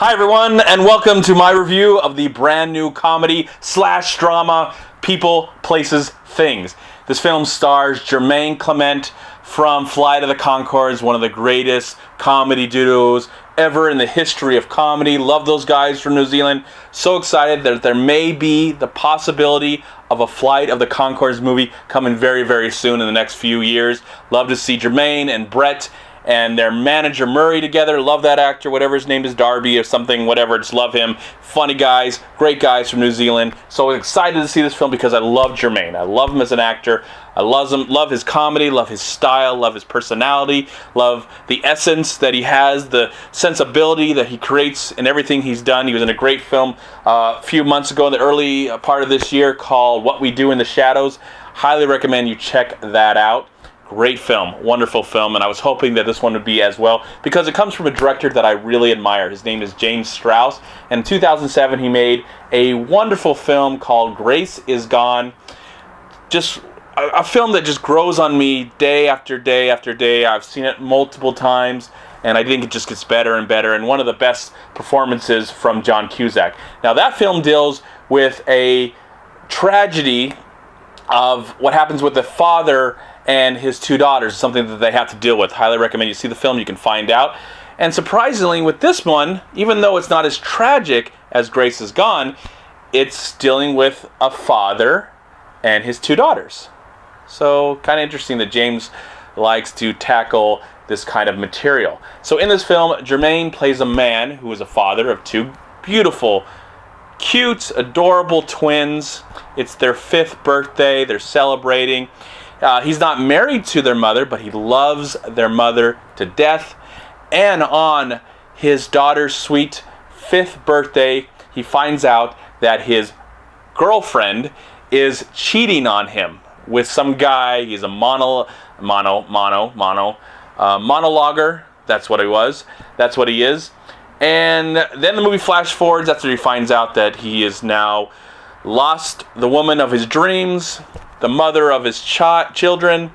Hi everyone, and welcome to my review of the brand new comedy slash drama People, Places, Things. This film stars Jermaine Clement from Flight of the Conchords, one of the greatest comedy duos ever in the history of comedy. Love those guys from New Zealand. So excited that there may be the possibility of a Flight of the Conchords movie coming very, very soon in the next few years. Love to see Jermaine and Brett and their manager Murray together. Love that actor, whatever his name is, Darby or something, whatever, just love him. Funny guys, great guys from New Zealand. So excited to see this film because I love Jermaine. I love him as an actor. I love his comedy, love his style, love his personality, love the essence that he has, the sensibility that he creates in everything he's done. He was in a great film a few months ago in the early part of this year called What We Do in the Shadows. Highly recommend you check that out. Great film, wonderful film, and I was hoping that this one would be as well because it comes from a director that I really admire. His name is James Strauss, and in 2007 he made a wonderful film called Grace Is Gone. Just a film that just grows on me day after day after day. I've seen it multiple times, and I think it just gets better and better, and one of the best performances from John Cusack. Now that film deals with a tragedy of what happens with the father and his two daughters, something that they have to deal with. Highly recommend you see the film, you can find out. And surprisingly, with this one, even though it's not as tragic as Grace Is Gone, it's dealing with a father and his two daughters. So, kind of interesting that James likes to tackle this kind of material. So in this film, Jermaine plays a man who is a father of two beautiful, cute, adorable twins. It's their 5th birthday, they're celebrating. He's not married to their mother, but he loves their mother to death. And on his daughter's sweet 5th birthday, he finds out that his girlfriend is cheating on him with some guy. He's a monologuer. That's what he was. That's what he is. And then the movie flash forwards after he finds out that he is now lost the woman of his dreams, the mother of his children.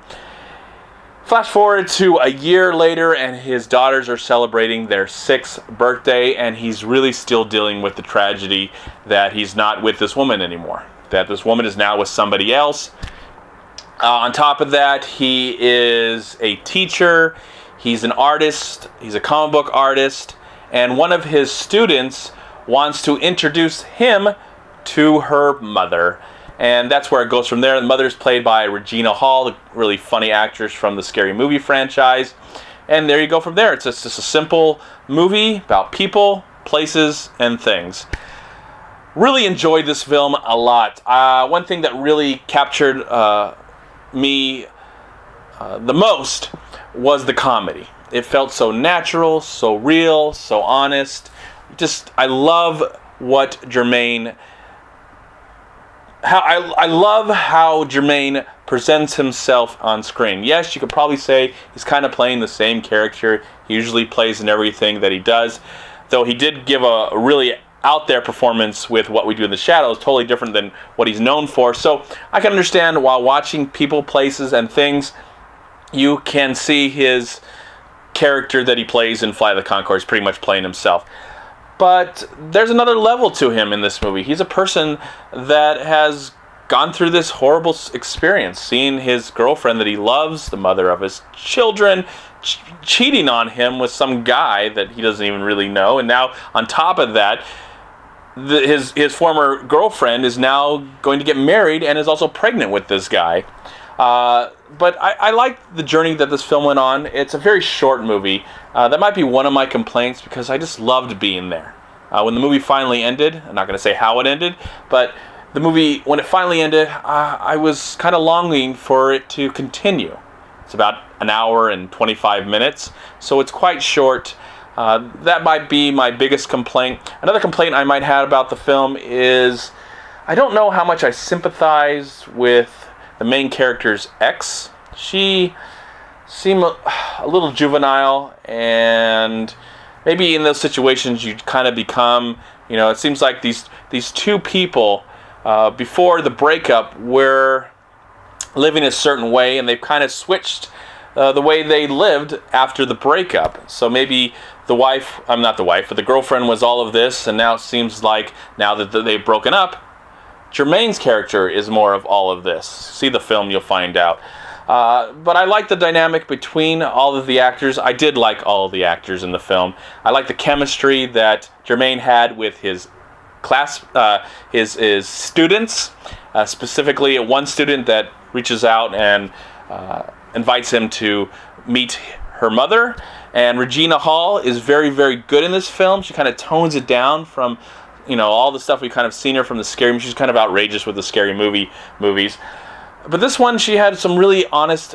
Flash forward to a year later, and his daughters are celebrating their 6th birthday, and he's really still dealing with the tragedy that he's not with this woman anymore, that this woman is now with somebody else. On top of that, he is a teacher, he's an artist, he's a comic book artist, and one of his students wants to introduce him to her mother. And that's where it goes from there. The mother's played by Regina Hall, the really funny actress from the Scary Movie franchise. And there you go from there. It's just a simple movie about people, places, and things. Really enjoyed this film a lot. One thing that really captured me the most was the comedy. It felt so natural, so real, so honest. I love what Jermaine... I love how Jermaine presents himself on screen. Yes, you could probably say he's kind of playing the same character he usually plays in everything that he does, though he did give a really out there performance with What We Do in the Shadows, totally different than what he's known for. So I can understand while watching People, Places, and Things, you can see his character that he plays in Flight of the Conchords pretty much playing himself. But there's another level to him in this movie. He's a person that has gone through this horrible experience, seeing his girlfriend that he loves, the mother of his children, cheating on him with some guy that he doesn't even really know. And now, on top of that, his former girlfriend is now going to get married and is also pregnant with this guy. But I like the journey that this film went on. It's a very short movie. That might be one of my complaints because I just loved being there. When the movie finally ended, I'm not going to say how it ended, but the movie, when it finally ended, I was kind of longing for it to continue. It's about an hour and 25 minutes, so it's quite short. That might be my biggest complaint. Another complaint I might have about the film is I don't know how much I sympathize with the main character's ex. She seemed a little juvenile, and maybe in those situations you kind of become, it seems like these two people before the breakup were living a certain way, and they've kind of switched the way they lived after the breakup. So maybe the wife, I'm not the wife, but the girlfriend was all of this, and now it seems like now that they've broken up, Jermaine's character is more of all of this. See the film, you'll find out. But I like the dynamic between all of the actors. I did like all of the actors in the film. I like the chemistry that Jermaine had with his class, his students, specifically one student that reaches out and invites him to meet her mother. And Regina Hall is very, very good in this film. She kind of tones it down from, all the stuff we've kind of seen her from the scary. She's kind of outrageous with the scary movies. But this one, she had some really honest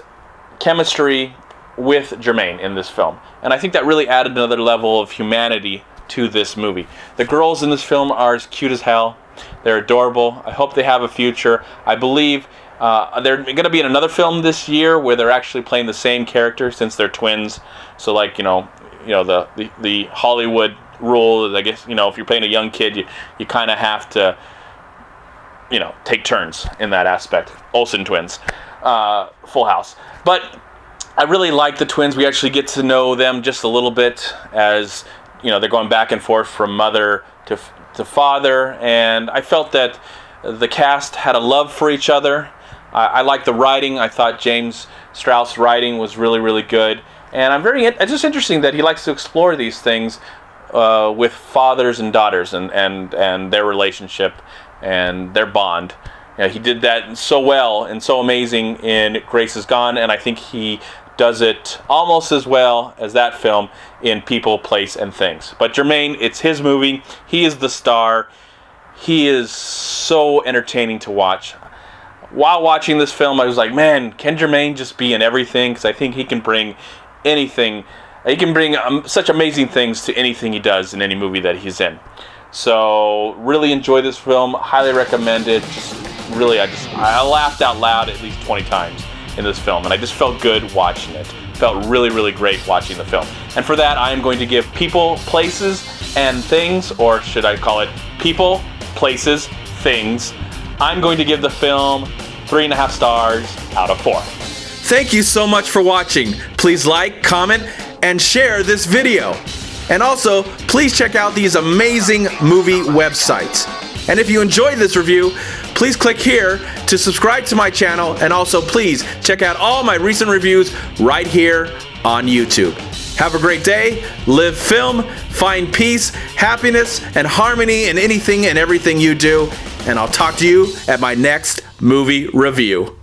chemistry with Jermaine in this film. And I think that really added another level of humanity to this movie. The girls in this film are as cute as hell. They're adorable. I hope they have a future. I believe they're going to be in another film this year where they're actually playing the same character since they're twins. So like, the Hollywood rule, I guess, if you're playing a young kid, you kind of have to, take turns in that aspect. Olsen twins, Full House. But I really like the twins. We actually get to know them just a little bit as, they're going back and forth from mother to father. And I felt that the cast had a love for each other. I like the writing. I thought James Strauss' writing was really, really good. And it's just interesting that he likes to explore these things with fathers and daughters and their relationship and their bond. He did that so well and so amazing in Grace Is Gone, and I think he does it almost as well as that film in People, Place, and Things. But Jermaine, it's his movie. He is the star. He is so entertaining to watch. While watching this film, I was like, man, can Jermaine just be in everything? Because I think he can bring anything. He can bring such amazing things to anything he does in any movie that he's in. So, really enjoy this film. Highly recommend it. I laughed out loud at least 20 times in this film, and I just felt good watching it. Felt really, really great watching the film. And for that, I am going to give People, Places, and Things, or should I call it People, Places, Things. I'm going to give the film 3.5 stars out of 4. Thank you so much for watching. Please like, comment, and share this video. And also, please check out these amazing movie websites. And if you enjoyed this review, please click here to subscribe to my channel, and also please check out all my recent reviews right here on YouTube. Have a great day, live film, find peace, happiness, and harmony in anything and everything you do, and I'll talk to you at my next movie review.